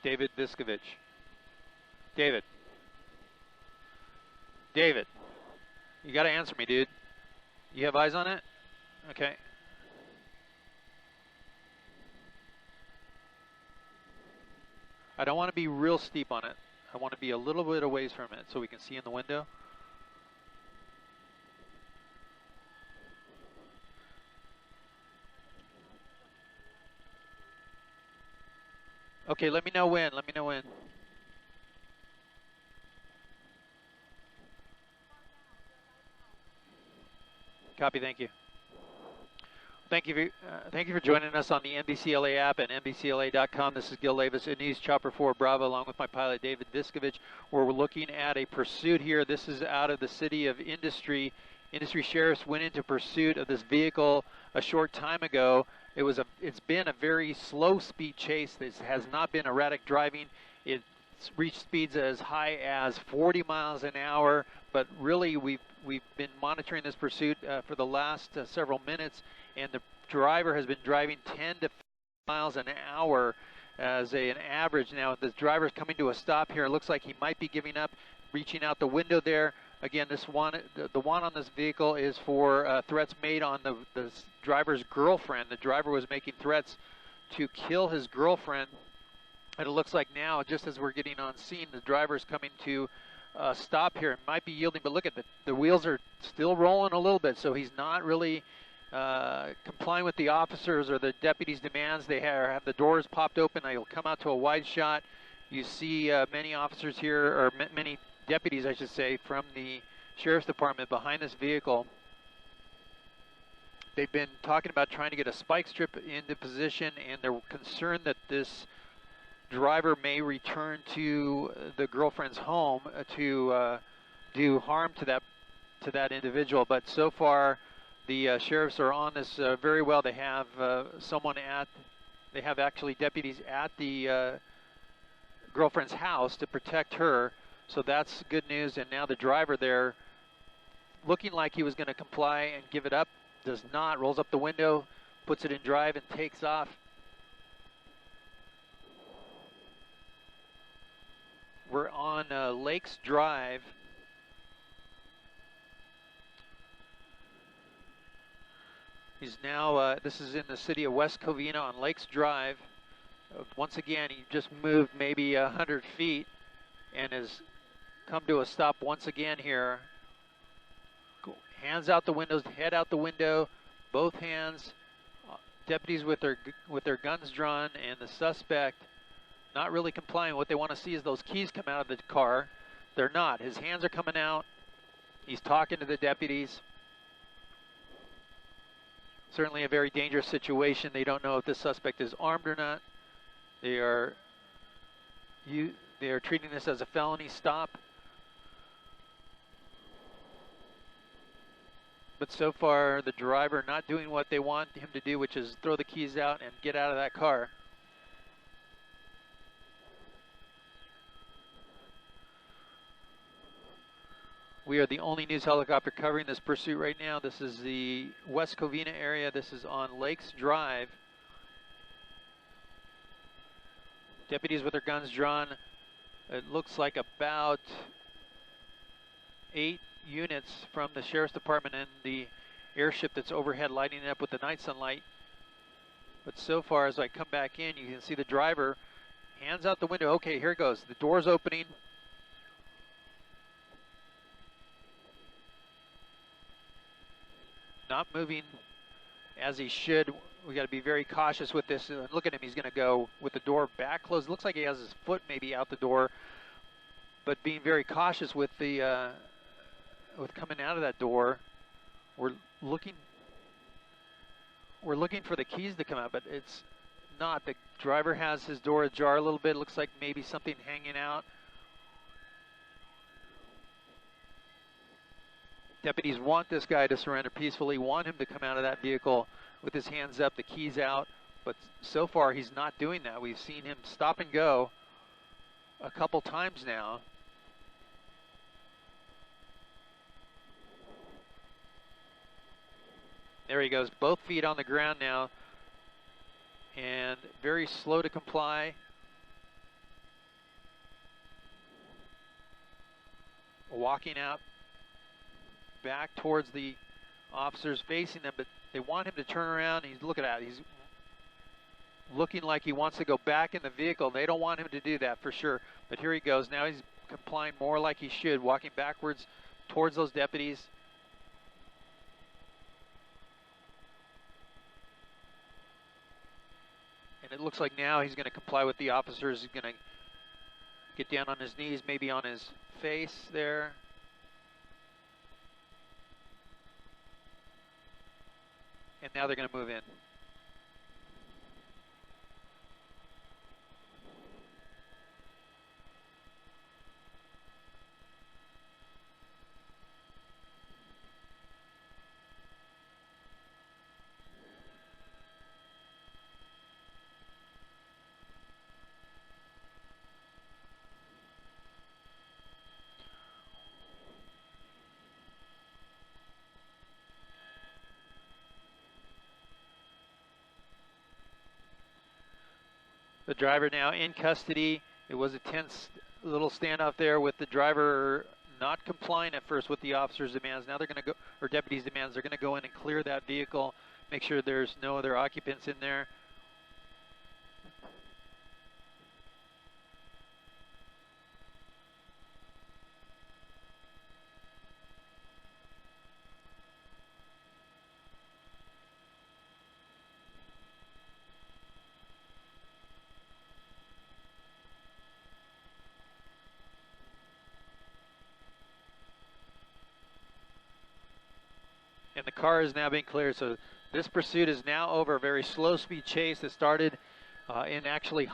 David Viscovich. David. David. You got to answer me, dude. You have eyes on it? Okay. I don't want to be real steep on it. I want to be a little bit away from it so we can see in the window. Okay, let me know when. Let me know when. Copy, thank you. Thank you for joining us on the NBCLA app and NBCLA.com. This is Gil Davis in East Chopper 4 Bravo, along with my pilot David Viscovich, where we're looking at a pursuit here. This is out of the city of Industry. Industry sheriffs went into pursuit of this vehicle a short time ago. It's been a very slow speed chase. This has not been erratic driving. It's reached speeds as high as 40 miles an hour, but really we've been monitoring this pursuit for the last several minutes, and the driver has been driving 10 to 15 miles an hour as an average. Now the driver's coming to a stop here. It looks like he might be giving up, reaching out the window there. Again, the one on this vehicle is for threats made on the driver's girlfriend. The driver was making threats to kill his girlfriend, and it looks like now, just as we're getting on scene, the driver's coming to stop here. It might be yielding, but look at the wheels are still rolling a little bit, so he's not really complying with the officers or the deputies' demands. They have the doors popped open. They'll come out to a wide shot. You see many officers here, or many deputies, I should say, from the sheriff's department behind this vehicle. They've been talking about trying to get a spike strip into position, and they're concerned that this driver may return to the girlfriend's home to do harm to that individual. But so far, the sheriffs are on this very well. They have they have actually deputies at the girlfriend's house to protect her. So that's good news. And now the driver there, looking like he was going to comply and give it up, does not. Rolls up the window, puts it in drive, and takes off. We're on Lakes Drive. He's now, this is in the city of West Covina on Lakes Drive. Once again, he just moved maybe 100 feet and has come to a stop once again here. Hands out the windows, head out the window, both hands. Deputies with their guns drawn, and the suspect not really complying. What they want to see is those keys come out of the car. They're not. His hands are coming out. He's talking to the deputies. Certainly a very dangerous situation. They don't know if this suspect is armed or not. They are treating this as a felony stop. But so far, the driver not doing what they want him to do, which is throw the keys out and get out of that car. We are the only news helicopter covering this pursuit right now. This is the West Covina area. This is on Lakes Drive. Deputies with their guns drawn. It looks like about 8 units from the sheriff's department and the airship that's overhead lighting it up with the night sunlight. But so far, as I come back in, you can see the driver hands out the window. Okay, here it goes. The door's opening. Not moving as he should. We got to be very cautious with this. Look at him. He's going to go with the door back closed. Looks like he has his foot maybe out the door, but being very cautious with the with coming out of that door. We're looking for the keys to come out, but it's not. The driver has his door ajar a little bit. Looks like maybe something hanging out. Deputies want this guy to surrender peacefully, want him to come out of that vehicle with his hands up, the keys out, but so far he's not doing that. We've seen him stop and go a couple times now. There he goes, both feet on the ground now, and very slow to comply. walking out back towards the officers, facing them, but they want him to turn around. He's looking at it. He's looking like he wants to go back in the vehicle. They don't want him to do that for sure, but here he goes. Now he's complying more like he should, walking backwards towards those deputies. And it looks like now he's going to comply with the officers. He's going to get down on his knees, maybe on his face there. And now they're going to move in. The driver now in custody. It was a tense little standoff there with the driver not complying at first with the officer's demands. Now they're going to go, or deputies' demands, they're going to go in and clear that vehicle, make sure there's no other occupants in there. And the car is now being cleared. So this pursuit is now over. A very slow speed chase that started in actually hot